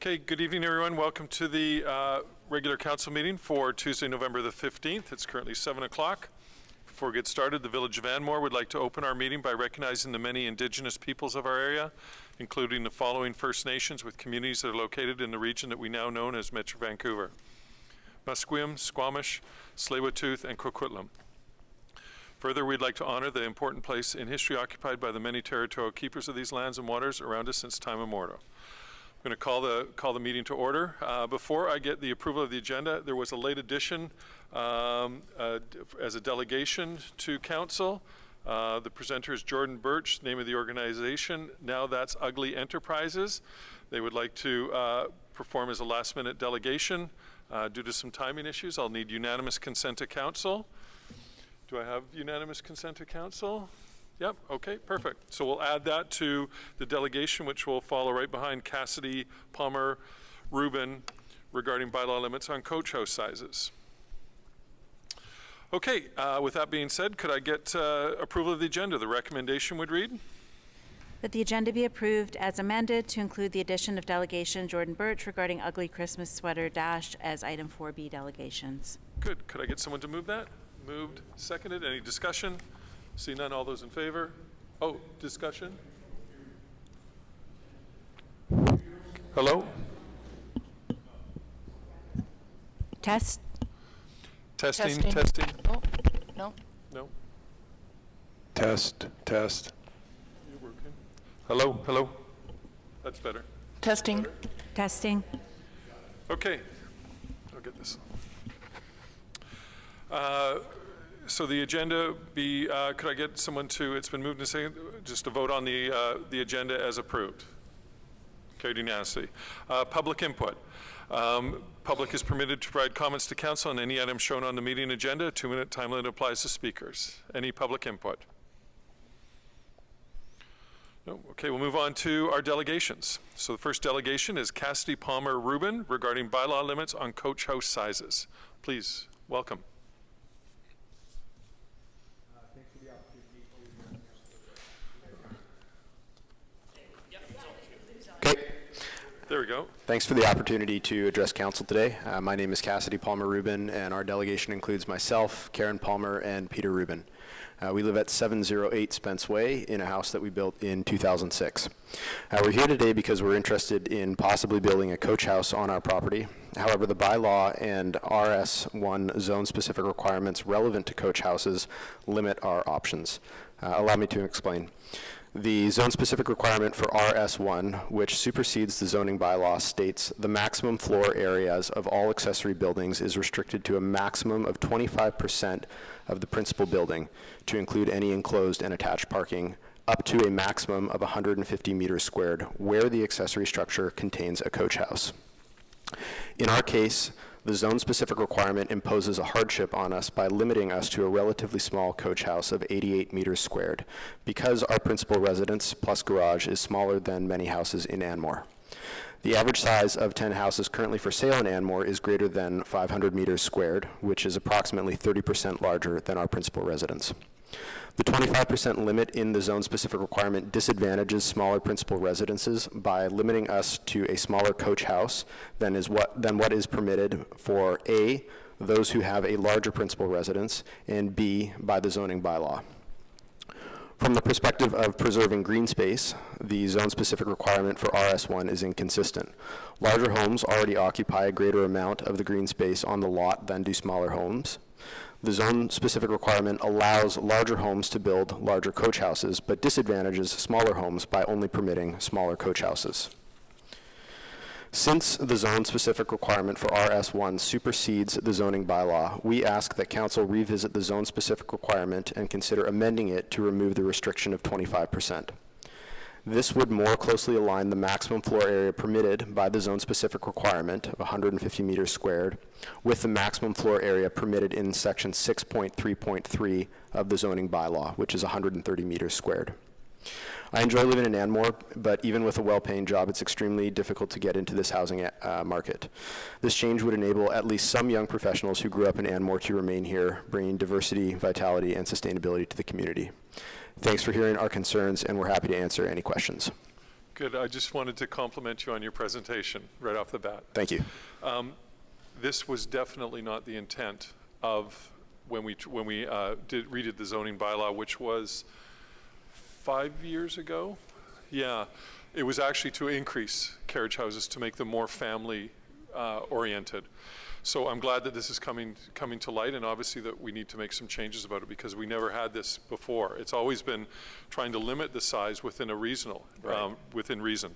Okay, good evening, everyone. Welcome to the regular council meeting for Tuesday, November the 15th. It's currently 7 o'clock. Before we get started, the Village of Anmore would like to open our meeting by recognizing the many Indigenous peoples of our area, including the following First Nations with communities that are located in the region that we now know as Metro Vancouver: Musqueam, Squamish, Tsleil-Waututh, and Coquitlam. Further, we'd like to honor the important place in history occupied by the many territorial keepers of these lands and waters around us since time immemorial. I'm going to call the meeting to order. Before I get the approval of the agenda, there was a late addition as a delegation to council. The presenter is Jordan Birch, name of the organization. Now that's Ugly Enterprises. They would like to perform as a last-minute delegation. Due to some timing issues, I'll need unanimous consent to council. Do I have unanimous consent to council? Yep, okay, perfect. So we'll add that to the delegation, which will follow right behind Cassidy, Palmer, Rubin, regarding bylaw limits on coach house sizes. Okay, with that being said, could I get approval of the agenda? The recommendation would read: that the agenda be approved as amended to include the addition of delegation Jordan Birch regarding ugly Christmas sweater dash as item 4B delegations. Good, could I get someone to move that? Moved, seconded, any discussion? See none, all those in favor? Oh, discussion? Hello? Test. Testing. Oh, no. No? Test. You're working. Hello? That's better. Testing. Better? Testing. Okay, I'll get this. So the agenda be, could I get someone to, it's been moved and seconded, just to vote on the agenda as approved. Carried unanimously. Public input. Public is permitted to provide comments to council on any item shown on the meeting agenda. A 2-minute time limit applies to speakers. Any public input? No? Okay, we'll move on to our delegations. So the first delegation is Cassidy, Palmer, Rubin regarding bylaw limits on coach house sizes. Please, welcome. There we go. Thanks for the opportunity to address council today. My name is Cassidy Palmer Rubin, and our delegation includes myself, Karen Palmer, and Peter Rubin. We live at 708 Spence Way in a house that we built in 2006. We're here today because we're interested in possibly building a coach house on our property. However, the bylaw and RS1 zone-specific requirements relevant to coach houses limit our options. Allow me to explain. The zone-specific requirement for RS1, which supersedes the zoning bylaw, states the maximum floor areas of all accessory buildings is restricted to a maximum of 25% of the principal building, to include any enclosed and attached parking, up to a maximum of 150 meters squared, where the accessory structure contains a coach house. In our case, the zone-specific requirement imposes a hardship on us by limiting us to a relatively small coach house of 88 meters squared, because our principal residence plus garage is smaller than many houses in Anmore. The average size of 10 houses currently for sale in Anmore is greater than 500 meters squared, which is approximately 30% larger than our principal residence. The 25% limit in the zone-specific requirement disadvantages smaller principal residences by limiting us to a smaller coach house than what is permitted for A, those who have a larger principal residence, and B, by the zoning bylaw. From the perspective of preserving green space, the zone-specific requirement for RS1 is inconsistent. Larger homes already occupy a greater amount of the green space on the lot than do smaller homes. The zone-specific requirement allows larger homes to build larger coach houses, but disadvantages smaller homes by only permitting smaller coach houses. Since the zone-specific requirement for RS1 supersedes the zoning bylaw, we ask that council revisit the zone-specific requirement and consider amending it to remove the restriction of 25%. This would more closely align the maximum floor area permitted by the zone-specific requirement of 150 meters squared with the maximum floor area permitted in section 6.3.3 of the zoning bylaw, which is 130 meters squared. I enjoy living in Anmore, but even with a well-paying job, it's extremely difficult to get into this housing market. This change would enable at least some young professionals who grew up in Anmore to remain here, bringing diversity, vitality, and sustainability to the community. Thanks for hearing our concerns, and we're happy to answer any questions. Good. I just wanted to compliment you on your presentation right off the bat. Thank you. This was definitely not the intent of when we redid the zoning bylaw, which was 5 years ago. Yeah, it was actually to increase carriage houses to make them more family oriented. So I'm glad that this is coming to light, and obviously that we need to make some changes about it because we never had this before. It's always been trying to limit the size within a within reason.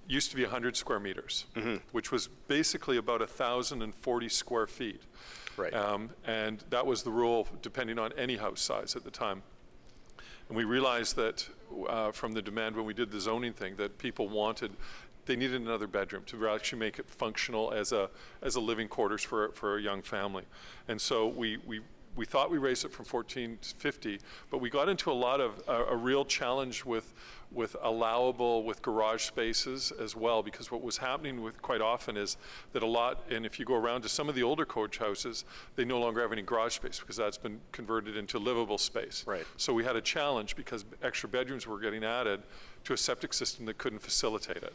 Used to be 100 square meters, which was basically about 1,040 square feet. Right. And that was the rule depending on any house size at the time. And we realized that from the demand when we did the zoning thing that people they needed another bedroom to actually make it functional as a living quarters for a young family. And so we thought we raised it from 14 to 50, but we got into a real challenge with garage spaces as well, because what was happening quite often is that and if you go around to some of the older coach houses, they no longer have any garage space because that's been converted into livable space. Right. So we had a challenge because extra bedrooms were getting added to a septic system that couldn't facilitate it.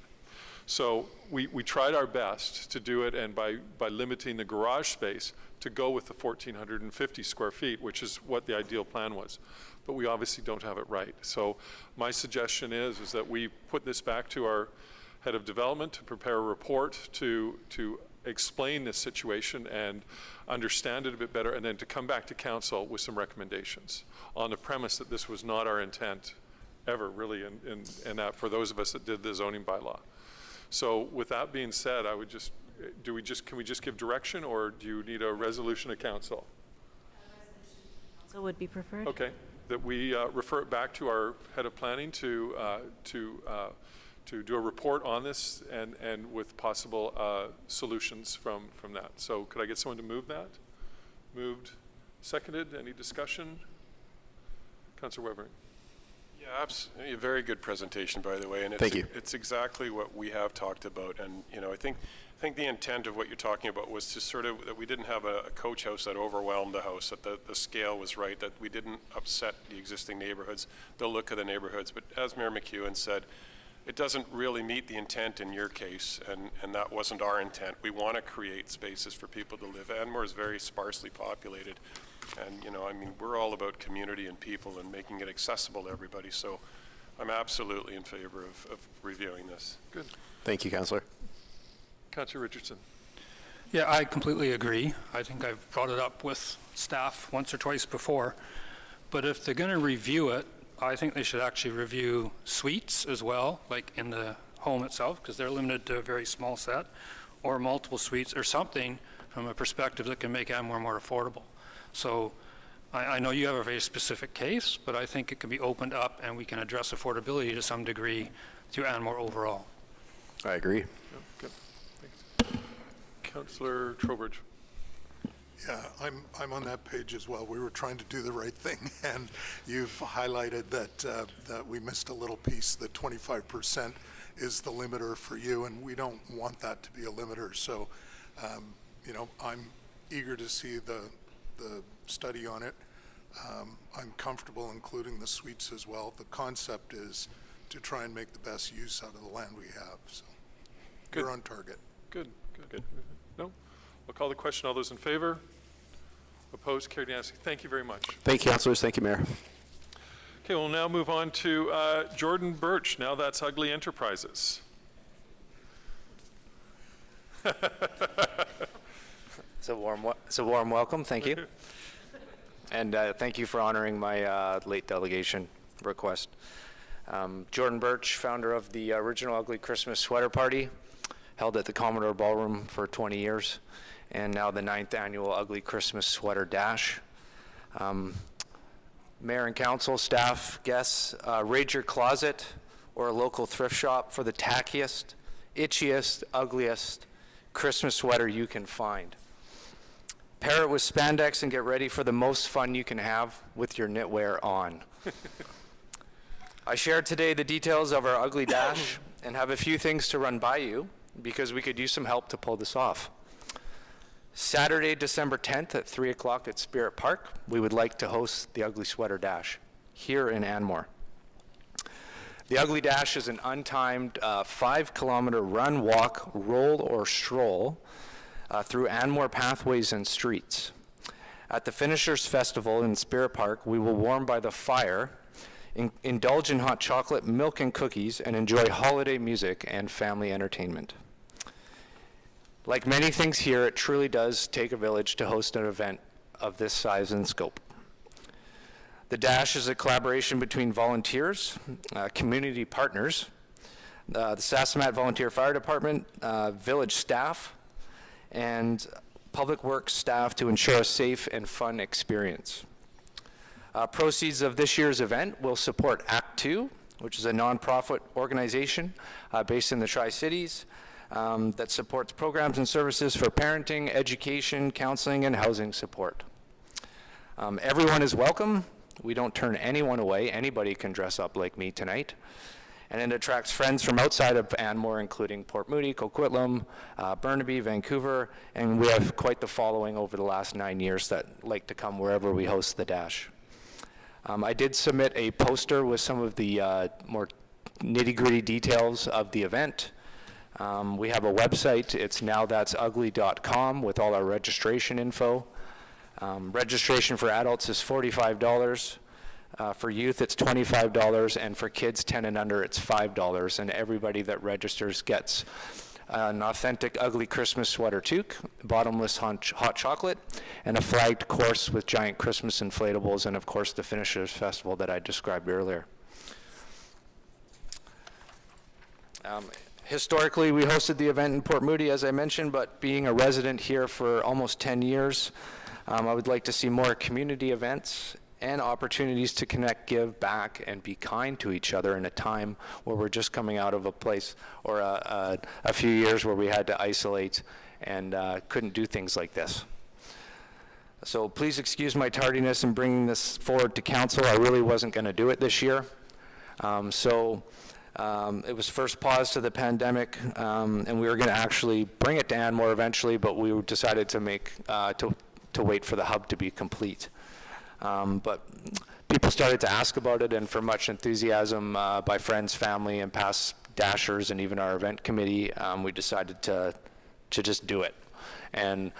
So we tried our best to do it, and by limiting the garage space to go with the 1,450 square feet, which is what the ideal plan was. But we obviously don't have it right. So my suggestion is that we put this back to our head of development to prepare a report to explain this situation and understand it a bit better, and then to come back to council with some recommendations on the premise that this was not our intent ever really, and that for those of us that did the zoning bylaw. So with that being said, I would can we just give direction, or do you need a resolution of council? So would be preferred. Okay, that we refer it back to our head of planning to do a report on this and with possible solutions from that. So could I get someone to move that? Moved, seconded, any discussion? Councillor Webering. Yeah, absolutely. A very good presentation, by the way, and Thank you. It's exactly what we have talked about, and I think the intent of what you're talking about was to sort of that we didn't have a coach house that overwhelmed the house, that the scale was right, that we didn't upset the existing neighborhoods, the look of the neighborhoods. But as Mayor McEwen said, it doesn't really meet the intent in your case, and that wasn't our intent. We want to create spaces for people to live. Anmore is very sparsely populated. And, I mean, we're all about community and people and making it accessible to everybody. So I'm absolutely in favor of reviewing this. Good. Thank you, Councillor. Councillor Richardson. Yeah, I completely agree. I think I've brought it up with staff once or twice before. But if they're going to review it, I think they should actually review suites as well, like in the home itself, because they're limited to a very small set, or multiple suites, or something from a perspective that can make Anmore more affordable. So I know you have a very specific case, but I think it can be opened up and we can address affordability to some degree through Anmore overall. I agree. Yeah, good. Thanks. Councillor Trowbridge. Yeah, I'm on that page as well. We were trying to do the right thing, and you've highlighted that we missed a little piece. That 25% is the limiter for you, and we don't want that to be a limiter. So, I'm eager to see the study on it. I'm comfortable including the suites as well. The concept is to try and make the best use out of the land we have. So, Good. We're on target. Good. No? I'll call the question. All those in favor? Opposed? Carried unanimously. Thank you very much. Thank you, councillors. Thank you, Mayor. Okay, we'll now move on to Jordan Birch. Now That's Ugly Enterprises. It's a warm welcome. Thank you. And thank you for honoring my late delegation request. Jordan Birch, founder of the original Ugly Christmas Sweater Party, held at the Commodore Ballroom for 20 years, and now the 9th annual Ugly Christmas Sweater Dash. Mayor and council, staff, guests, raid your closet or a local thrift shop for the tackiest, itchiest, ugliest Christmas sweater you can find. Pair it with spandex and get ready for the most fun you can have with your knitwear on. I shared today the details of our Ugly Dash and have a few things to run by you because we could use some help to pull this off. Saturday, December 10th at 3 o'clock at Spirit Park, we would like to host the Ugly Sweater Dash here in Anmore. The Ugly Dash is an untimed 5-kilometer run, walk, roll, or stroll through Anmore pathways and streets. At the Finishers Festival in Spirit Park, we will warm by the fire, indulge in hot chocolate, milk, and cookies, and enjoy holiday music and family entertainment. Like many things here, it truly does take a village to host an event of this size and scope. The Dash is a collaboration between volunteers, community partners, the Sasamat Volunteer Fire Department, village staff, and Public Works staff to ensure a safe and fun experience. Proceeds of this year's event will support Act 2, which is a nonprofit organization based in the Tri-Cities that supports programs and services for parenting, education, counseling, and housing support. Everyone is welcome. We don't turn anyone away. Anybody can dress up like me tonight. And it attracts friends from outside of Anmore, including Port Moody, Coquitlam, Burnaby, Vancouver, and we have quite the following over the last 9 years that like to come wherever we host the Dash. I did submit a poster with some of the more nitty-gritty details of the event. We have a website. It's nowthat'sugly.com with all our registration info. Registration for adults is $45. For youth, it's $25, and for kids 10 and under, it's $5. And everybody that registers gets an authentic Ugly Christmas sweater toque, bottomless hot chocolate, and a flagged course with giant Christmas inflatables, and of course the Finishers Festival that I described earlier. Historically, we hosted the event in Port Moody, as I mentioned, but being a resident here for almost 10 years, I would like to see more community events and opportunities to connect, give back, and be kind to each other in a time where we're just coming out of a place or a few years where we had to isolate and couldn't do things like this. So please excuse my tardiness in bringing this forward to council. I really wasn't going to do it this year. It was first pause to the pandemic, and we were going to actually bring it to Anmore eventually, but we decided to wait for the hub to be complete. But people started to ask about it, and for much enthusiasm by friends, family, and past Dashers, and even our event committee, we decided to just do it. And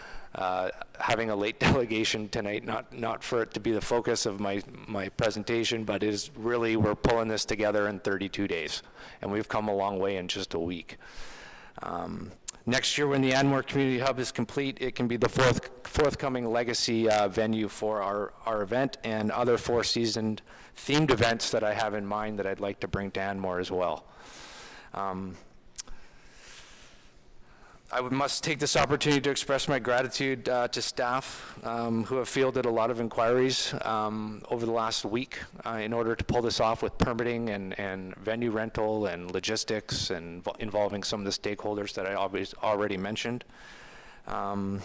having a late delegation tonight, not for it to be the focus of my presentation, but is really, we're pulling this together in 32 days, and we've come a long way in just a week. Next year, when the Anmore Community Hub is complete, it can be the forthcoming legacy venue for our event and other four-season themed events that I have in mind that I'd like to bring to Anmore as well. I must take this opportunity to express my gratitude to staff who have fielded a lot of inquiries over the last week in order to pull this off with permitting and venue rental and logistics and involving some of the stakeholders that I already mentioned. And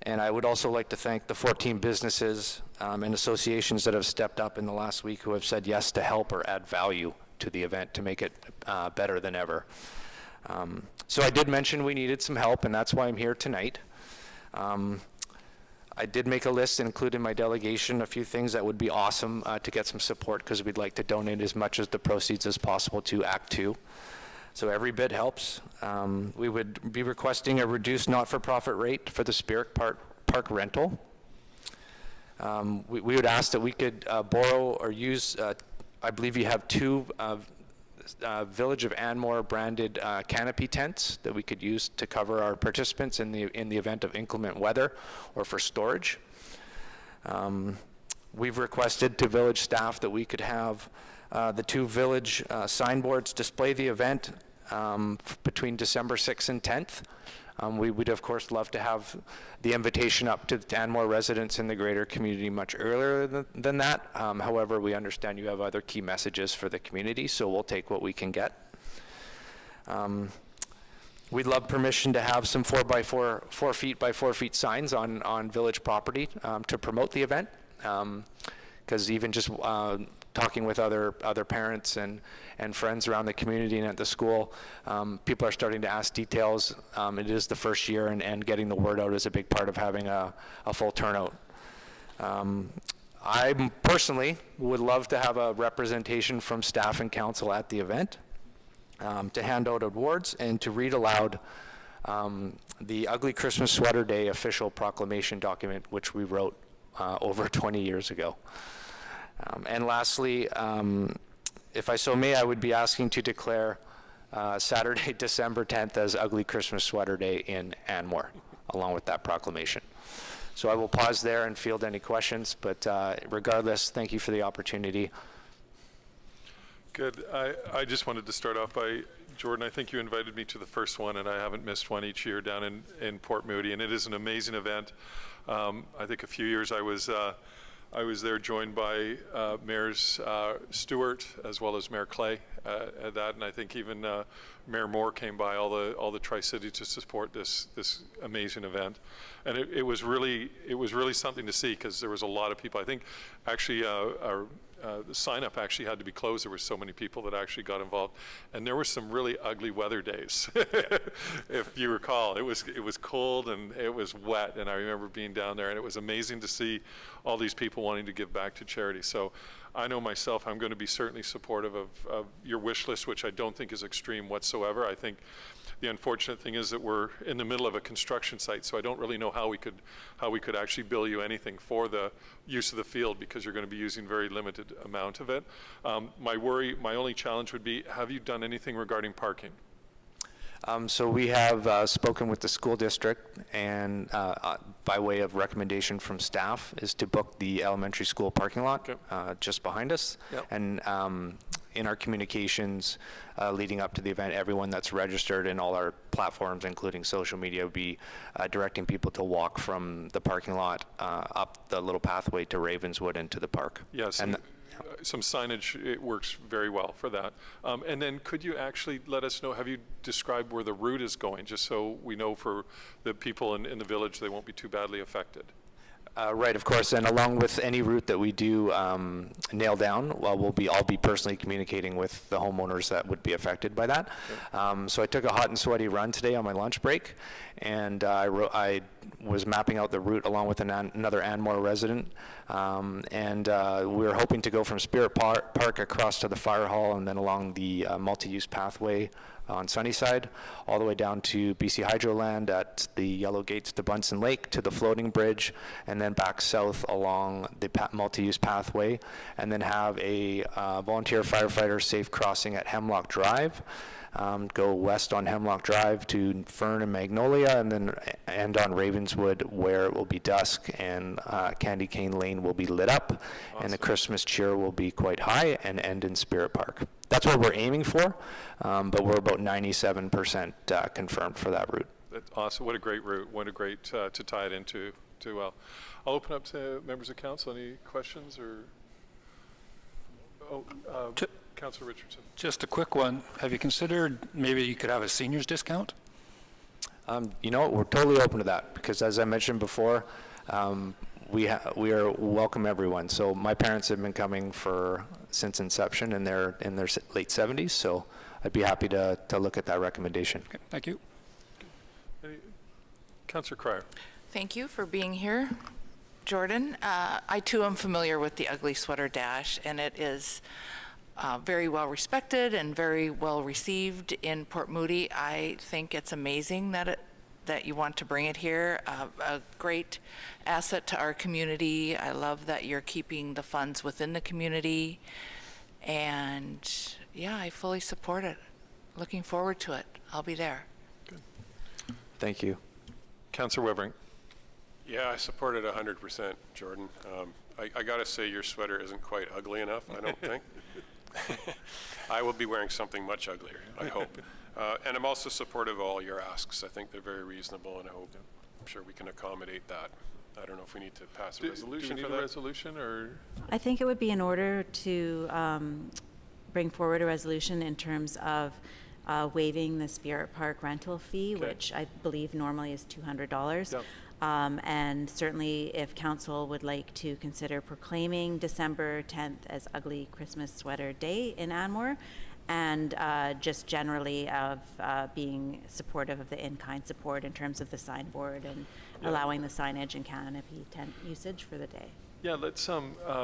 I would also like to thank the 14 businesses and associations that have stepped up in the last week who have said yes to help or add value to the event to make it better than ever. So I did mention we needed some help, and that's why I'm here tonight. I did make a list and include in my delegation a few things that would be awesome to get some support, because we'd like to donate as much of the proceeds as possible to Act 2. So every bit helps. We would be requesting a reduced not-for-profit rate for the Spirit Park rental. We would ask that we could borrow or use, I believe you have two Village of Anmore branded canopy tents that we could use to cover our participants in the event of inclement weather or for storage. We've requested to village staff that we could have the two village signboards display the event between December 6th and 10th. We would, of course, love to have the invitation up to the Anmore residents in the greater community much earlier than that. However, we understand you have other key messages for the community, so we'll take what we can get. We'd love permission to have some 4 feet by 4 feet signs on village property to promote the event, because even just talking with other parents and friends around the community and at the school, people are starting to ask details. It is the first year, and getting the word out is a big part of having a full turnout. I personally would love to have a representation from staff and council at the event, to hand out awards and to read aloud the Ugly Christmas Sweater Day official proclamation document, which we wrote over 20 years ago. And lastly, if I so may, I would be asking to declare Saturday, December 10th as Ugly Christmas Sweater Day in Anmore, along with that proclamation. So I will pause there and field any questions, but regardless, thank you for the opportunity. Good. I just wanted to start off by, Jordan, I think you invited me to the first one, and I haven't missed one each year down in Port Moody, and it is an amazing event. I think a few years I was there joined by Mayors Stewart as well as Mayor Clay at that, and I think even Mayor Moore came by, all the Tri-City to support this amazing event, and it was really something to see because there was a lot of people. I think actually the sign-up actually had to be closed. There were so many people that actually got involved, and there were some really ugly weather days. If you recall, it was cold and it was wet, and I remember being down there, and it was amazing to see all these people wanting to give back to charity. So I know myself, I'm going to be certainly supportive of your wish list, which I don't think is extreme whatsoever. I think the unfortunate thing is that we're in the middle of a construction site, so I don't really know how we could actually bill you anything for the use of the field, because you're going to be using very limited amount of it. My only challenge would be, have you done anything regarding parking? So we have spoken with the school district, and by way of recommendation from staff is to book the elementary school parking lot just behind us. Yep. And in our communications leading up to the event, everyone that's registered in all our platforms, including social media, will be directing people to walk from the parking lot up the little pathway to Ravenswood into the park. Yes. And some signage, it works very well for that. And then could you actually let us know, have you described where the route is going, just so we know for the people in the village, they won't be too badly affected? Right, of course, and along with any route that we do nail down, well, I'll be personally communicating with the homeowners that would be affected by that. Okay. So I took a hot and sweaty run today on my lunch break, and I was mapping out the route along with another Anmore resident, and we were hoping to go from Spirit Park across to the fire hall and then along the multi-use pathway on Sunnyside, all the way down to BC Hydroland at the Yellow Gates to Bunsen Lake to the floating bridge, and then back south along the multi-use pathway, and then have a volunteer firefighter safe crossing at Hemlock Drive, go west on Hemlock Drive to Fern and Magnolia, and then end on Ravenswood, where it will be dusk and Candy Cane Lane will be lit up. Awesome. And the Christmas cheer will be quite high, and end in Spirit Park. That's what we're aiming for, but we're about 97% confirmed for that route. That's awesome. What a great route. What a great to tie it into too well. I'll open up to members of council. Any questions or? Councilor Richardson. Just a quick one. Have you considered maybe you could have a seniors discount? You know, we're totally open to that, because as I mentioned before, we are welcome everyone. So my parents have been coming since inception, and they're in their late 70s. So I'd be happy to look at that recommendation. Okay, thank you. Councilor Cryer. Thank you for being here, Jordan. I too am familiar with the Ugly Sweater Dash, and it is very well respected and very well received in Port Moody. I think it's amazing that you want to bring it here. A great asset to our community. I love that you're keeping the funds within the community, and yeah, I fully support it. Looking forward to it. I'll be there. Good. Thank you. Councilor Wevering. Yeah, I support it 100%, Jordan. I got to say your sweater isn't quite ugly enough, I don't think. I will be wearing something much uglier, I hope. And I'm also supportive of all your asks. I think they're very reasonable, and I'm sure we can accommodate that. I don't know if we need to pass a resolution do we for need that. a resolution, or? I think it would be in order to bring forward a resolution in terms of waiving the Spirit Park rental fee, Okay. which I believe normally is $200. Yep. And certainly if council would like to consider proclaiming December 10th as Ugly Christmas Sweater Day in Anmore, and just generally of being supportive of the in-kind support in terms of the signboard and allowing the signage and canopy tent usage for the day. Yeah, let's,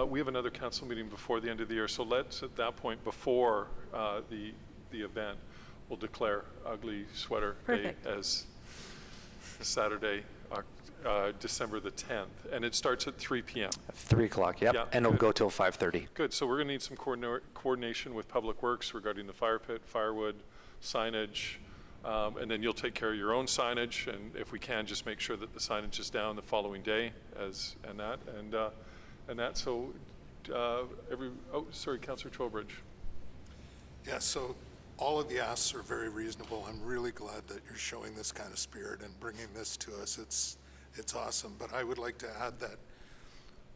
we have another council meeting before the end of the year, so let's, at that point, before the event, we'll declare Ugly Sweater Day Perfect. as Saturday, December the 10th, and it starts at 3 p.m. 3 o'clock, yep, Yeah, and it'll good. go till 5:30. Good, so we're going to need some coordination with Public Works regarding the fire pit, firewood, signage, and then you'll take care of your own signage, and if we can, just make sure that the signage is down the following day and that, so sorry, Councillor Trowbridge. Yeah, so all of the asks are very reasonable. I'm really glad that you're showing this kind of spirit and bringing this to us. It's awesome. But I would like to add that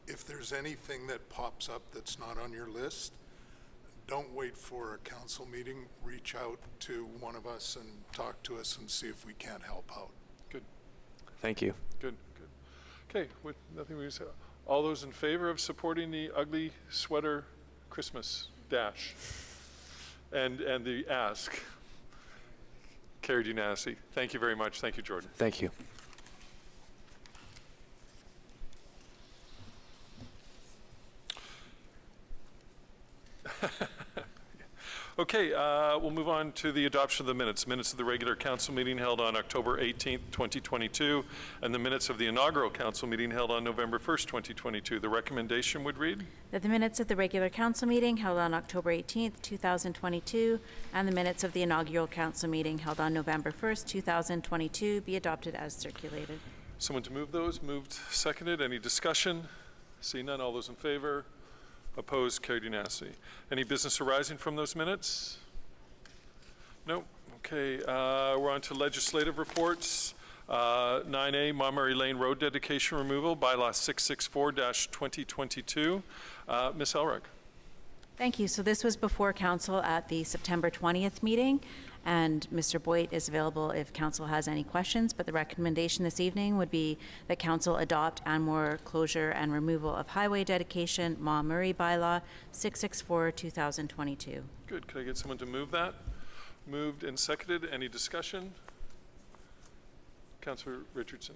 if there's anything that pops up that's not on your list, don't wait for a council meeting. Reach out to one of us and talk to us and see if we can't help out. Good, Thank you. good, good. Okay, with nothing we say, all those in favor of supporting the Ugly Sweater Christmas Dash and the ask? Carried unanimously. Thank you very much. Thank you, Jordan. Thank you. Okay, we'll move on to the adoption of the minutes. Minutes of the regular council meeting held on October 18th, 2022, and the minutes of the inaugural council meeting held on November 1st, 2022. The recommendation would read? That the minutes of the regular council meeting held on October 18th, 2022, and the minutes of the inaugural council meeting held on November 1st, 2022 be adopted as circulated. Someone to move those? Moved, seconded. Any discussion? Seeing none, all those in favor? Opposed, carried unanimously. Any business arising from those minutes? No. Okay, we're on to legislative reports. 9A, Monmouth Lane Road Dedication Removal, Bylaw 664-2022. Ms. Elrick. Thank you. So this was before council at the September 20th meeting, and Mr. Boyd is available if council has any questions, but the recommendation this evening would be that council adopt Anmore closure and removal of highway dedication, Monmouth Bylaw 664-2022. Good. Could I get someone to move that? Moved and seconded. Any discussion? Councillor Richardson.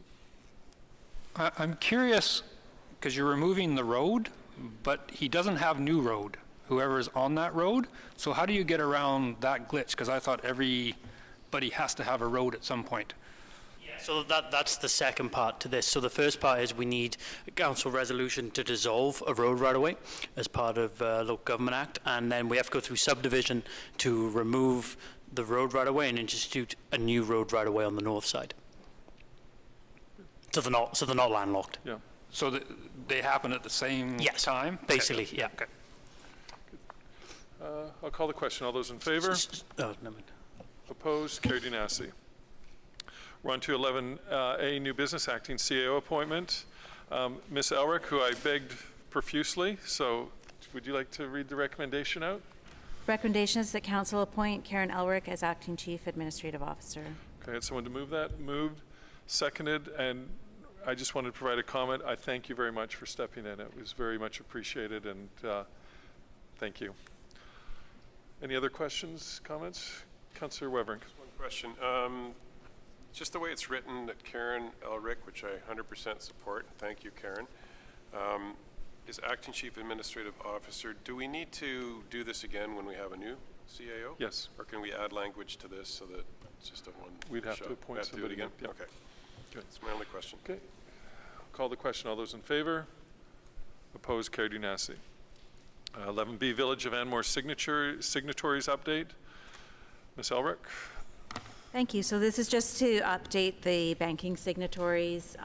I'm curious, because you're removing the road, but he doesn't have new road, whoever is on that road. So how do you get around that glitch? Because I thought everybody has to have a road at some point. So that's the second part to this. So the first part is we need a council resolution to dissolve a road right-of-way as part of Local Government Act, and then we have to go through subdivision to remove the road right-of-way and institute a new road right-of-way on the north side. So they're not landlocked. Yeah. So they happen at the same Yes, time? basically, yeah. Okay. I'll call the question. All those in favor? Oh, never mind. Opposed? Carried unanimously. We're on to 11A, new business, acting CAO appointment. Ms. Elrick, who I begged profusely, so would you like to read the recommendation out? Recommendation is that council appoint Karen Elrick as acting chief administrative officer. Can I get someone to move that? Moved, seconded, and I just wanted to provide a comment. I thank you very much for stepping in. It was very much appreciated, and thank you. Any other questions, comments? Councillor Weber. One question. Just the way it's written, that Karen Elrick, which I 100% support, thank you, Karen, is acting chief administrative officer. Do we need to do this again when we have a new CAO? Yes. Or can we add language to this so that it's just a one We'd have shot? to appoint We have to do it somebody again? new, yeah. Okay. Good. That's my only question. Okay. Call the question. All those in favor? Opposed? Carried unanimously. 11B, Village of Anmore signatories update. Ms. Elrick. Thank you. So this is just to update the banking signatories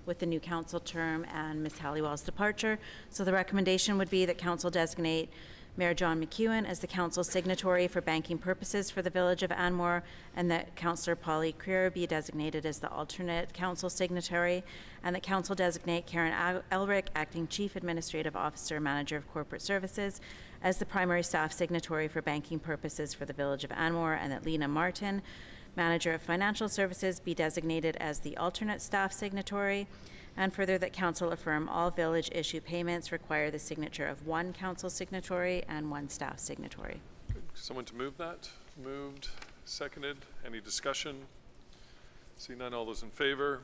with the new council term and Ms. Halliwell's departure. So the recommendation would be that council designate Mayor John McEwen as the council signatory for banking purposes for the Village of Anmore, and that Councillor Polly Creer be designated as the alternate council signatory, and that council designate Karen Elrick, acting chief administrative officer, manager of corporate services, as the primary staff signatory for banking purposes for the Village of Anmore, and that Lena Martin, manager of financial services, be designated as the alternate staff signatory, and further that council affirm all village issue payments require the signature of one council signatory and one staff signatory. Good. Someone to move that? Moved, seconded. Any discussion? See none. All those in favor?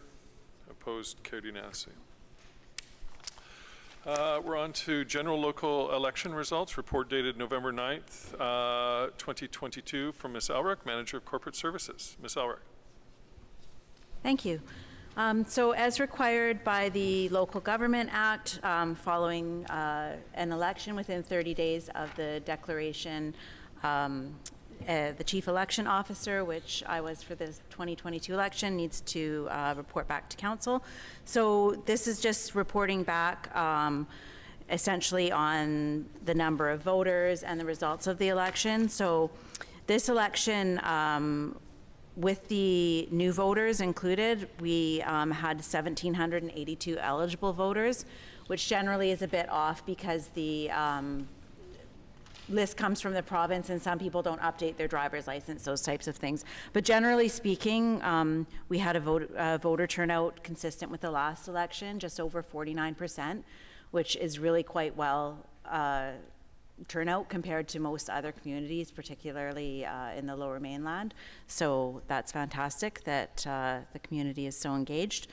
Opposed? Carried unanimously. We're on to general local election results, report dated November 9th, 2022 from Ms. Elrick, Manager of Corporate Services. Ms. Elrick. Thank you. So as required by the Local Government Act, following an election within 30 days of the declaration, the chief election officer, which I was for the 2022 election, needs to report back to council. So this is just reporting back essentially on the number of voters and the results of the election. So this election, with the new voters included, we had 1,782 eligible voters, which generally is a bit off because the list comes from the province and some people don't update their driver's license, those types of things. But generally speaking, we had a voter turnout consistent with the last election, just over 49%, which is really quite well turnout compared to most other communities, particularly in the Lower Mainland. So that's fantastic that the community is so engaged.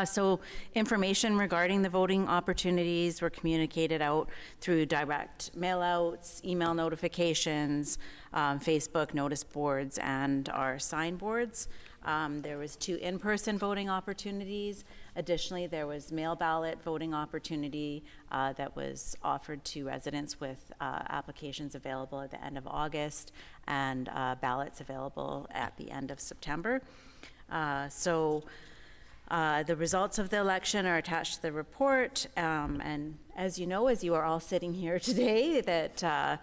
So information regarding the voting opportunities were communicated out through direct mail-outs, email notifications, Facebook notice boards, and our signboards. There was 2 in-person voting opportunities. Additionally, there was mail ballot voting opportunity that was offered to residents with applications available at the end of August and ballots available at the end of September. The results of the election are attached to the report, and as you know, as you are all sitting here today, that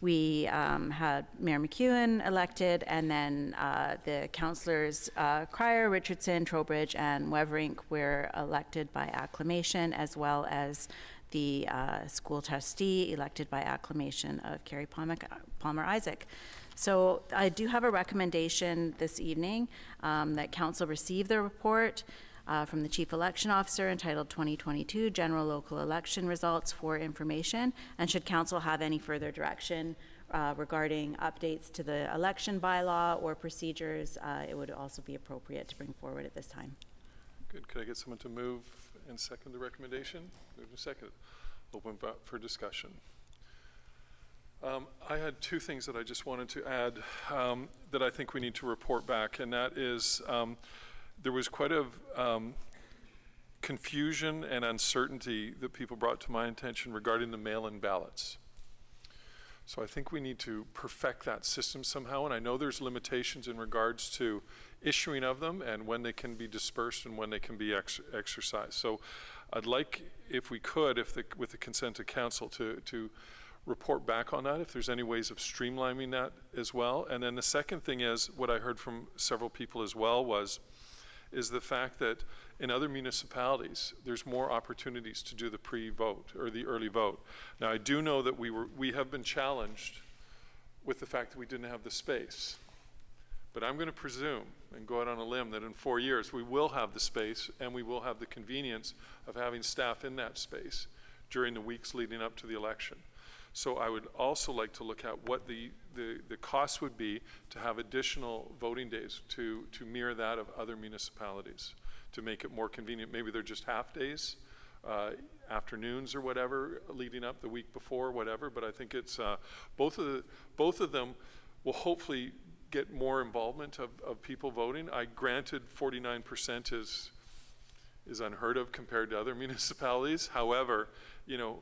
we had Mayor McEwen elected, and then the councillors Cryer, Richardson, Trowbridge, and Weverink were elected by acclamation, as well as the school trustee elected by acclamation of Carrie Palmer Isaac. So I do have a recommendation this evening that council receive the report from the Chief Election Officer entitled 2022 General Local Election Results for Information, and should council have any further direction regarding updates to the election bylaw or procedures, it would also be appropriate to bring forward at this time. Good. Could I get someone to move and second the recommendation? Move and second. Open for discussion. I had 2 things that I just wanted to add that I think we need to report back, and that is there was quite a confusion and uncertainty that people brought to my attention regarding the mail-in ballots. So I think we need to perfect that system somehow, and I know there's limitations in regards to issuing of them and when they can be dispersed and when they can be exercised. So I'd like, if we could, with the consent of council, to report back on that, if there's any ways of streamlining that as well. And then the second thing is, what I heard from several people as well is the fact that in other municipalities, there's more opportunities to do the pre-vote or the early vote. Now, I do know that we have been challenged with the fact that we didn't have the space. But I'm going to presume and go out on a limb that in 4 years, we will have the space and we will have the convenience of having staff in that space during the weeks leading up to the election. So I would also like to look at what the cost would be to have additional voting days to mirror that of other municipalities, to make it more convenient. Maybe they're just half days, afternoons or whatever, leading up the week before, whatever. But I think it's both of them will hopefully get more involvement of people voting. I granted 49% is unheard of compared to other municipalities. However, you know,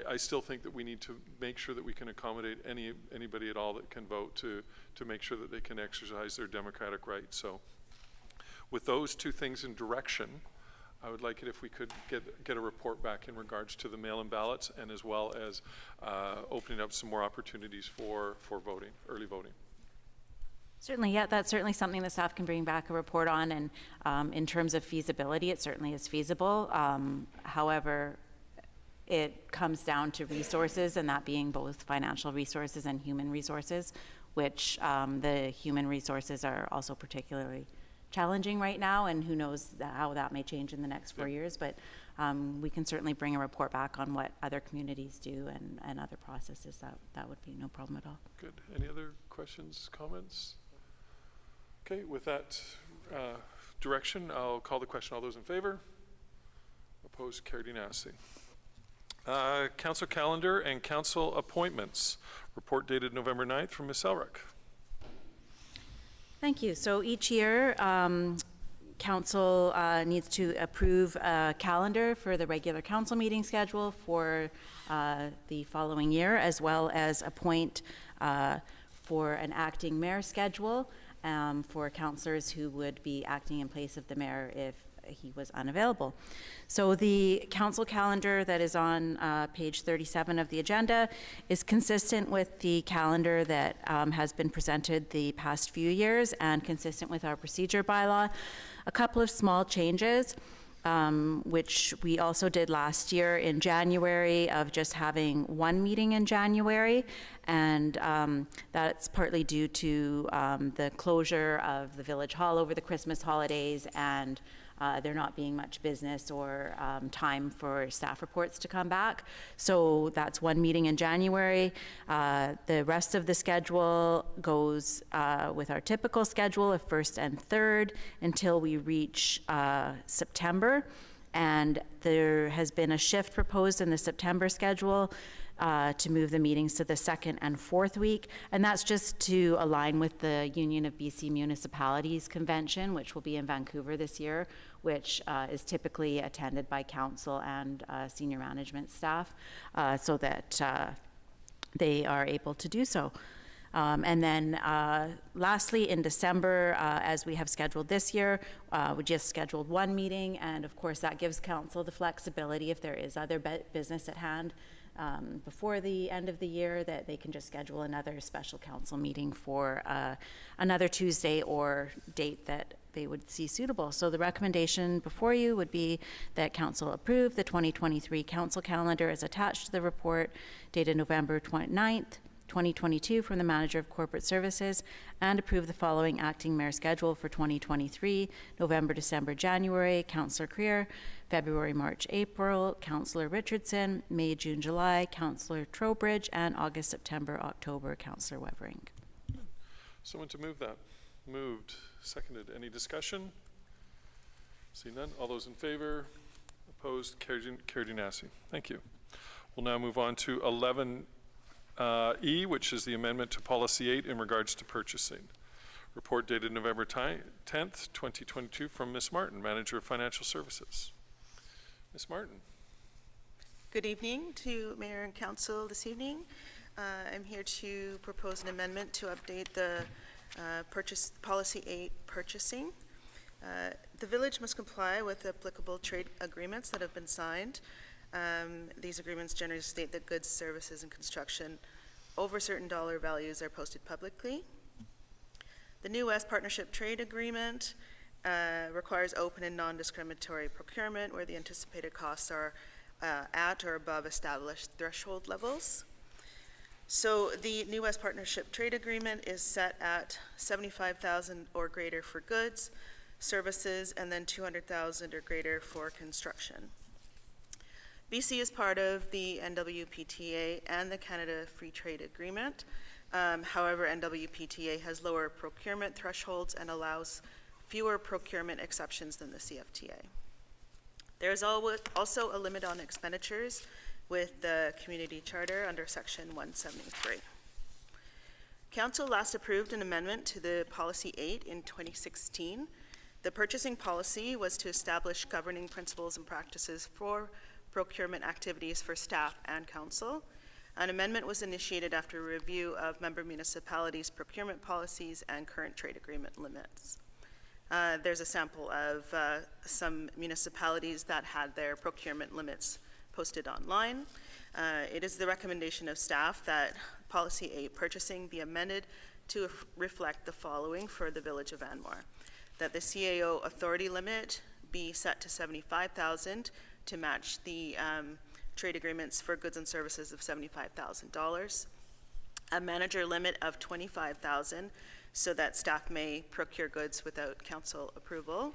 I still think that we need to make sure that we can accommodate anybody at all that can vote to make sure that they can exercise their democratic rights. So with those 2 things in direction, I would like it if we could get a report back in regards to the mail-in ballots, and as well as opening up some more opportunities for voting, early voting. Certainly, yeah, that's certainly something the staff can bring back a report on, and in terms of feasibility, it certainly is feasible. However, it comes down to resources, and that being both financial resources and human resources, which the human resources are also particularly challenging right now, and who knows how that may change in the next 4 years. But we can certainly bring a report back on what other communities do and other processes. That would be no problem at all. Good. Any other questions, comments? Okay, with that direction, I'll call the question. All those in favor? Opposed, carried unanimously. Council calendar and council appointments. Report dated November 9th from Ms. Elrick. Thank you. So each year, council needs to approve a calendar for the regular council meeting schedule for the following year, as well as appoint for an acting mayor schedule for councillors who would be acting in place of the mayor if he was unavailable. So the council calendar that is on page 37 of the agenda is consistent with the calendar that has been presented the past few years and consistent with our procedure bylaw. A couple of small changes, which we also did last year in January, of just having one meeting in January, and that's partly due to the closure of the Village Hall over the Christmas holidays and there not being much business or time for staff reports to come back. So that's one meeting in January. The rest of the schedule goes with our typical schedule of first and third until we reach September. And there has been a shift proposed in the September schedule to move the meetings to the second and fourth week. And that's just to align with the Union of BC Municipalities Convention, which will be in Vancouver this year, which is typically attended by council and senior management staff, so that they are able to do so. And then lastly, in December, as we have scheduled this year, we just scheduled one meeting, and of course that gives council the flexibility if there is other business at hand before the end of the year, that they can just schedule another special council meeting for another Tuesday or date that they would see suitable. So the recommendation before you would be that council approve the 2023 council calendar as attached to the report dated November 29th, 2022 from the Manager of Corporate Services, and approve the following acting mayor schedule for 2023: November, December, January, Councillor Creer; February, March, April, Councillor Richardson; May, June, July, Councillor Trowbridge; and August, September, October, Councillor Wevering. Someone to move that? Moved. Seconded. Any discussion? See none. All those in favor? Opposed? Carried unanimously. Thank you. We'll now move on to 11E, which is the amendment to Policy 8 in regards to purchasing. Report dated November 10th, 2022 from Ms. Martin, Manager of Financial Services. Ms. Martin. Good evening to Mayor and Council this evening. I'm here to propose an amendment to update the Policy 8 purchasing. The village must comply with the applicable trade agreements that have been signed. These agreements generally state that goods, services, and construction over certain dollar values are posted publicly. The New West Partnership Trade Agreement requires open and non-discriminatory procurement where the anticipated costs are at or above established threshold levels. So the New West Partnership Trade Agreement is set at $75,000 or greater for goods, services, and then $200,000 or greater for construction. BC is part of the NWPTA and the Canada Free Trade Agreement. However, NWPTA has lower procurement thresholds and allows fewer procurement exceptions than the CFTA. There is also a limit on expenditures with the Community Charter under Section 173. Council last approved an amendment to the Policy 8 in 2016. The purchasing policy was to establish governing principles and practices for procurement activities for staff and council. An amendment was initiated after a review of member municipalities' procurement policies and current trade agreement limits. There's a sample of some municipalities that had their procurement limits posted online. It is the recommendation of staff that Policy 8 purchasing be amended to reflect the following for the Village of Anmore: that the CAO authority limit be set to $75,000 to match the trade agreements for goods and services of $75,000, a manager limit of $25,000 so that staff may procure goods without council approval,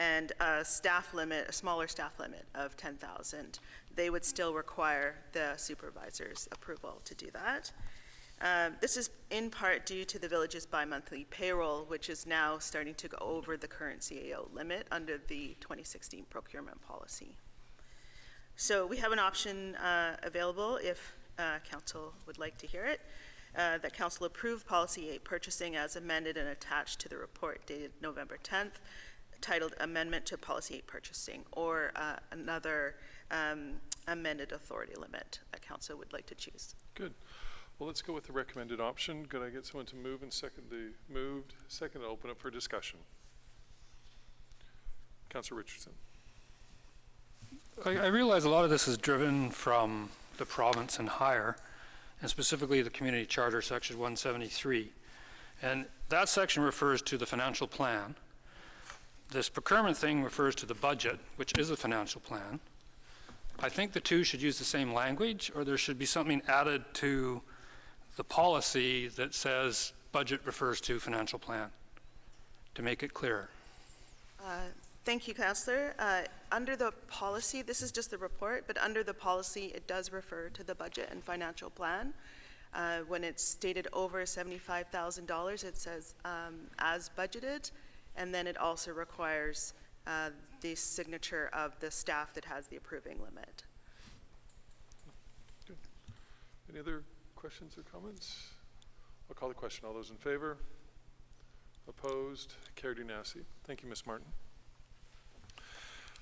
and a staff limit, a smaller staff limit of $10,000. They would still require the supervisor's approval to do that. This is in part due to the village's bi-monthly payroll, which is now starting to go over the current CAO limit under the 2016 procurement policy. So we have an option available if council would like to hear it, that council approve policy 8 purchasing as amended and attached to the report dated November 10th, titled Amendment to Policy 8 Purchasing, or another amended authority limit that council would like to choose. Good. Well, let's go with the recommended option. Could I get someone to move and second the moved? Second, I'll open up for discussion. Councillor Richardson. I realize a lot of this is driven from the province and higher, and specifically the Community Charter, Section 173. And that section refers to the financial plan. This procurement thing refers to the budget, which is a financial plan. I think the two should use the same language, or there should be something added to the policy that says budget refers to financial plan, to make it clearer. Thank you, Councillor. Under the policy, this is just the report, but under the policy, it does refer to the budget and financial plan. When it's stated over $75,000, it says as budgeted, and then it also requires the signature of the staff that has the approving limit. Good. Any other questions or comments? I'll call the question. All those in favor? Opposed? Carried unanimously. Thank you, Ms. Martin.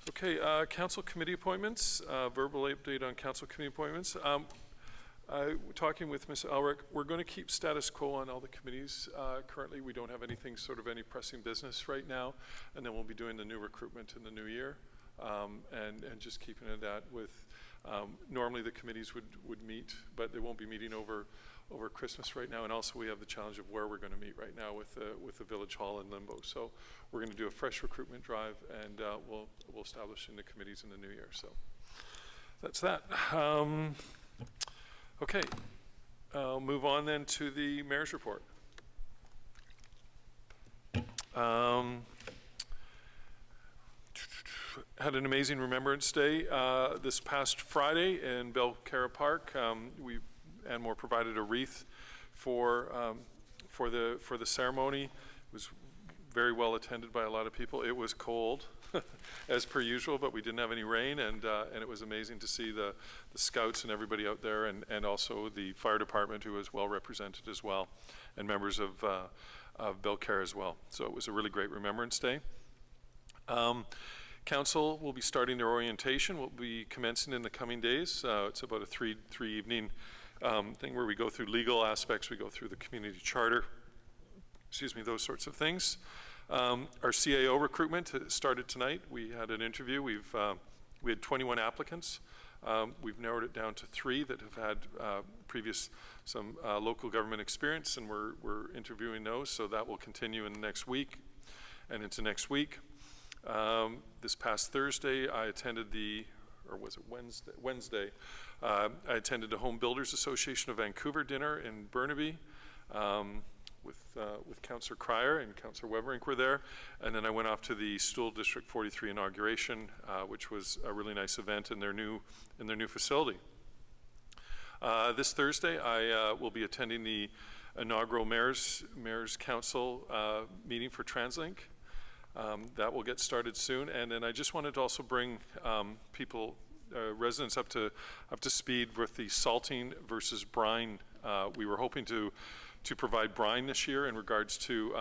Okay, council committee appointments, verbal update on council committee appointments. Talking with Ms. Elric, we're going to keep status quo on all the committees. Currently, we don't have anything any pressing business right now, and then we'll be doing the new recruitment in the new year, and just keeping it at with, normally the committees would meet, but they won't be meeting over Christmas right now, and also we have the challenge of where we're going to meet right now with the Village Hall in limbo. So we're going to do a fresh recruitment drive, and we'll establish in the committees in the new year. So that's that. Okay, I'll move on then to the mayor's report. Had an amazing Remembrance Day this past Friday in Belcara Park. Anmore provided a wreath for the ceremony. It was very well attended by a lot of people. It was cold, as per usual, but we didn't have any rain, and it was amazing to see the scouts and everybody out there, and also the fire department, who was well represented as well, and members of Belcara as well. So it was a really great Remembrance Day. Council will be starting their orientation. We'll be commencing in the coming days. It's about a three evening thing where we go through legal aspects, we go through the community charter, those sorts of things. Our CAO recruitment started tonight. We had an interview. We had 21 applicants. We've narrowed it down to 3 that have had some local government experience, and we're interviewing those, so that will continue in the next week and into next week. This past Thursday, I attended or was it Wednesday? I attended the Home Builders Association of Vancouver dinner in Burnaby with Councillor Cryer and Councillor Weberink were there, and then I went off to the Stool District 43 inauguration, which was a really nice event in their new facility. This Thursday, I will be attending the inaugural Mayor's Council meeting for TransLink. That will get started soon, and then I just wanted to also bring residents up to speed with the salting versus brine. We were hoping to provide brine this year in regards to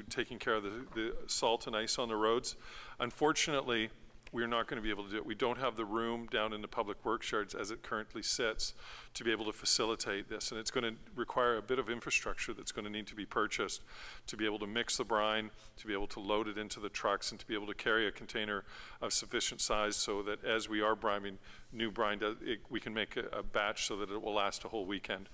taking care of the salt and ice on the roads. Unfortunately, we're not going to be able to do it. We don't have the room down in the public works yards as it currently sits to be able to facilitate this, and it's going to require a bit of infrastructure that's going to need to be purchased to be able to mix the brine, to be able to load it into the trucks, and to be able to carry a container of sufficient size so that as we are priming new brine, we can make a batch so that it will last a whole weekend.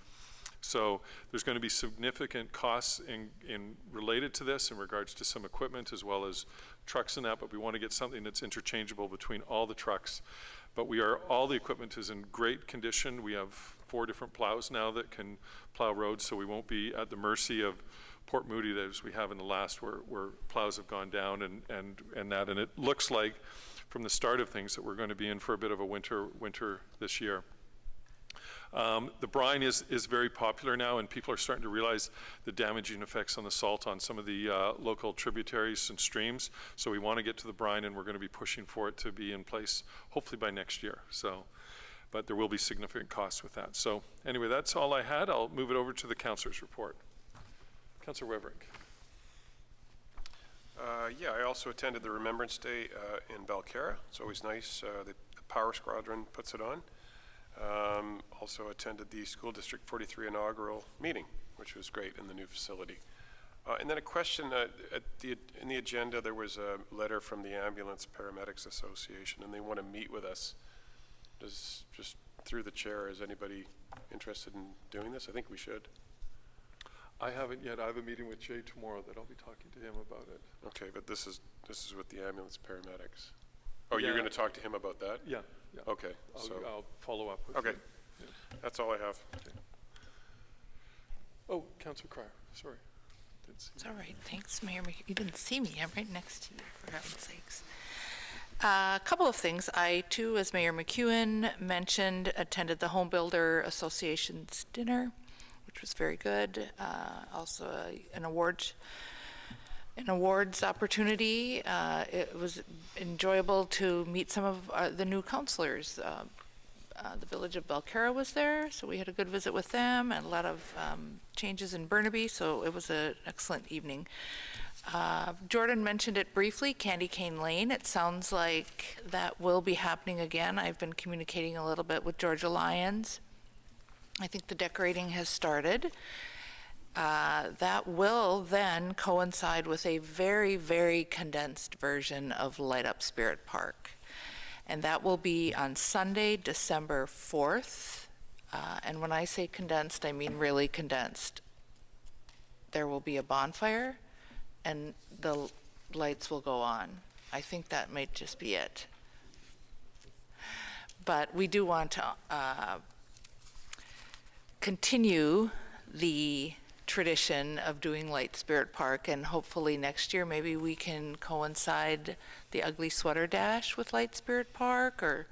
So there's going to be significant costs in related to this in regards to some equipment as well as trucks and that, but we want to get something that's interchangeable between all the trucks. But all the equipment is in great condition. We have 4 different plows now that can plow roads, so we won't be at the mercy of Port Moody as we have in the last where plows have gone down and that. And it looks like from the start of things that we're going to be in for a bit of a winter this year. The brine is very popular now, and people are starting to realize the damaging effects on the salt on some of the local tributaries and streams. So we want to get to the brine, and we're going to be pushing for it to be in place hopefully by next year. So, but there will be significant costs with that. So anyway, that's all I had. I'll move it over to the councillor's report. Councillor Weverink. Yeah, I also attended the Remembrance Day in Belcara. It's always nice. The Power Squadron puts it on. Also attended the School District 43 inaugural meeting, which was great in the new facility. And then a question, in the agenda there was a letter from the Ambulance Paramedics Association, and they want to meet with us. Just through the chair, is anybody interested in doing this? I think we should. I haven't yet. I have a meeting with Jay tomorrow that I'll be talking to him about it. Okay, but this is with the ambulance paramedics. Oh, you're Yeah. going to talk to him about that? Yeah. Okay, I'll follow up with okay, you. Yeah. that's all I have. Oh, Councillor Cryer, sorry. Didn't see It's you. all right. Thanks, Mayor. You didn't see me. I'm right next to you, for heaven's sakes. A couple of things. I, too, as Mayor McEwen mentioned, attended the Home Builder Association's dinner, which was very good. Also, an awards opportunity. It was enjoyable to meet some of the new councillors. The village of Belcara was there, so we had a good visit with them, and a lot of changes in Burnaby, so it was an excellent evening. Jordan mentioned it briefly, Candy Cane Lane. It sounds like that will be happening again. I've been communicating a little bit with Georgia Lyons. I think the decorating has started. That will then coincide with a very, very condensed version of Light Up Spirit Park. And that will be on Sunday, December 4th. And when I say condensed, I mean really condensed. There will be a bonfire, and the lights will go on. I think that might just be it. But we do want to continue the tradition of doing Light Spirit Park, and hopefully next year maybe we can coincide the Ugly Sweater Dash with Light Spirit Park, or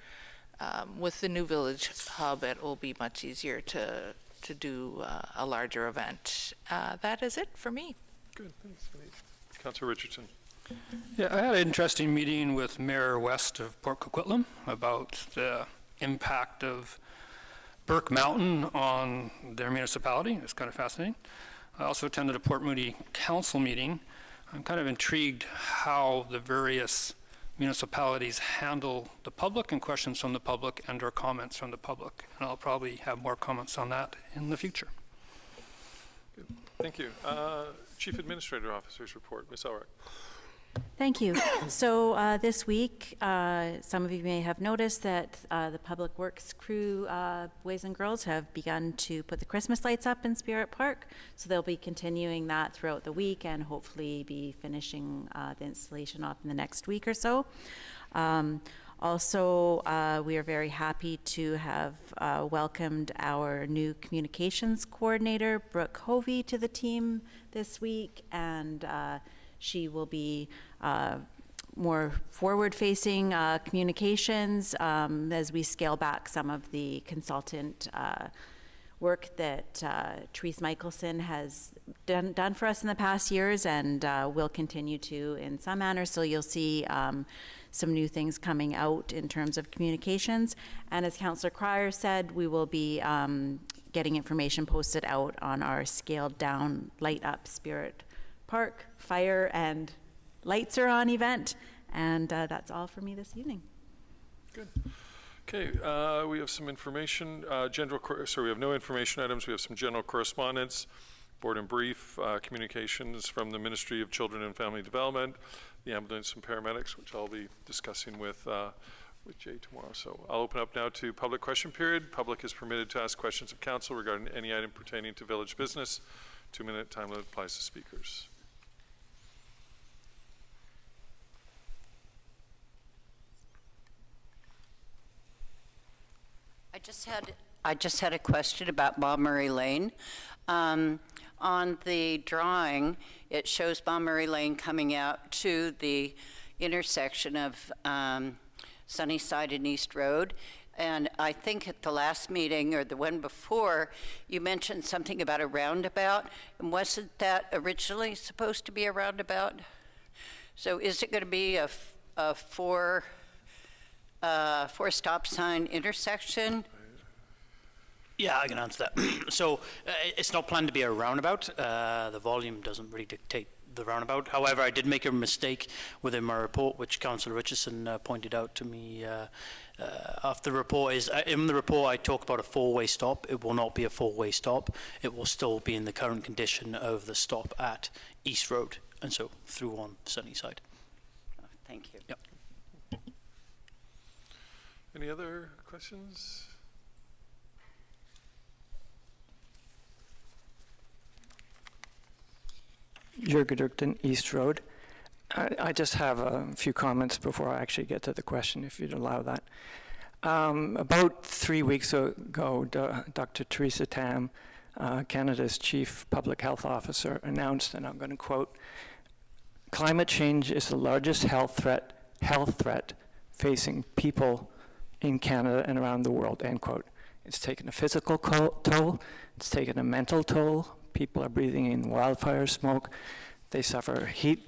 with the new Village Hub it will be much easier to do a larger event. That is it for me. Good, thanks. Councillor Richardson. Yeah, I had an interesting meeting with Mayor West of Port Coquitlam about the impact of Burke Mountain on their municipality. It's kind of fascinating. I also attended a Port Moody council meeting. I'm kind of intrigued how the various municipalities handle the public and questions from the public and or comments from the public. And I'll probably have more comments on that in the future. Good. Thank you. Chief Administrator Officer's report. Ms. Elrick. Thank you. So this week, some of you may have noticed that the Public Works crew, boys and girls, have begun to put the Christmas lights up in Spirit Park. So they'll be continuing that throughout the week and hopefully be finishing the installation off in the next week or so. Also, we are very happy to have welcomed our new communications coordinator, Brooke Hovey, to the team this week, and she will be more forward-facing communications as we scale back some of the consultant work that Therese Michelson has done for us in the past years, and will continue to in some manner. So you'll see some new things coming out in terms of communications. And as Councillor Cryer said, we will be getting information posted out on our scaled down Light Up Spirit Park fire and lights are on event. And that's all for me this evening. Good. Okay, we have some information, we have no information items. We have some general correspondence, board and brief, communications from the Ministry of Children and Family Development, the ambulance and paramedics, which I'll be discussing with Jay tomorrow. So I'll open up now to public question period. Public is permitted to ask questions of council regarding any item pertaining to village business. 2-minute time limit applies to speakers. I just had a question about Bob Murray Lane. On the drawing, it shows Bob Murray Lane coming out to the intersection of Sunnyside and East Road. And I think at the last meeting or the one before, you mentioned something about a roundabout. And wasn't that originally supposed to be a roundabout? So is it going to be a four stop sign intersection? Yeah, I can answer that. So it's not planned to be a roundabout. The volume doesn't really dictate the roundabout. However, I did make a mistake within my report, which Councillor Richardson pointed out to me after the report. In the report, I talk about a four-way stop. It will not be a four-way stop. It will still be in the current condition of the stop at East Road, and so through on Sunnyside. Thank you. Yep. Any other questions? Jurgen East Road. I just have a few comments before I actually get to the question, if you'd allow that. About 3 weeks ago, Dr. Theresa Tam, Canada's Chief Public Health Officer, announced, and I'm going to quote, "Climate change is the largest health threat facing people in Canada and around the world," end quote. It's taken a physical toll, it's taken a mental toll. People are breathing in wildfire smoke. They suffer heat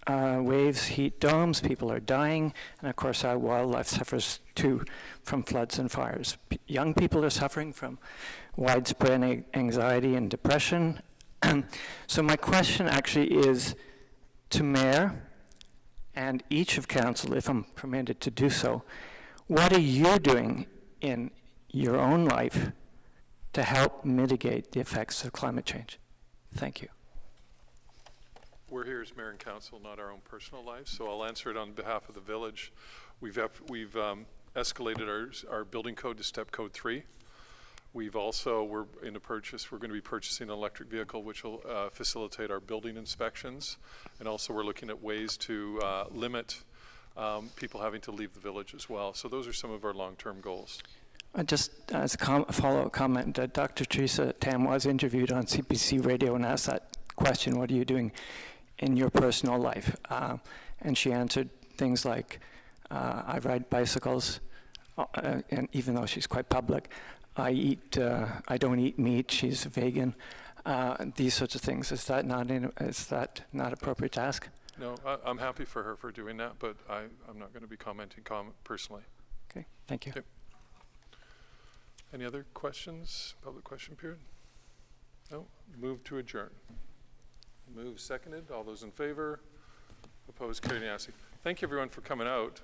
waves, heat domes. People are dying. And of course, our wildlife suffers too from floods and fires. Young people are suffering from widespread anxiety and depression. So my question actually is to Mayor and each of council, if I'm permitted to do so, what are you doing in your own life to help mitigate the effects of climate change? Thank you. We're here as mayor and council, not our own personal lives, so I'll answer it on behalf of the village. We've escalated our building code to step code 3. We're going to be purchasing an electric vehicle which will facilitate our building inspections, and also we're looking at ways to limit people having to leave the village as well. So those are some of our long-term goals. Just as a follow-up comment, Dr. Theresa Tam was interviewed on CBC Radio and asked that question, what are you doing in your personal life? And she answered things like, I ride bicycles, and even though she's quite public, I don't eat meat, she's a vegan, these sorts of things. Is that not appropriate to ask? No, I'm happy for her for doing that, but I'm not going to be commenting personally. Okay, thank you. Okay. Any other questions? Public question period? No? Move to adjourn. Move seconded. All those in favor? Opposed? Carried unanimously. Thank you everyone for coming out.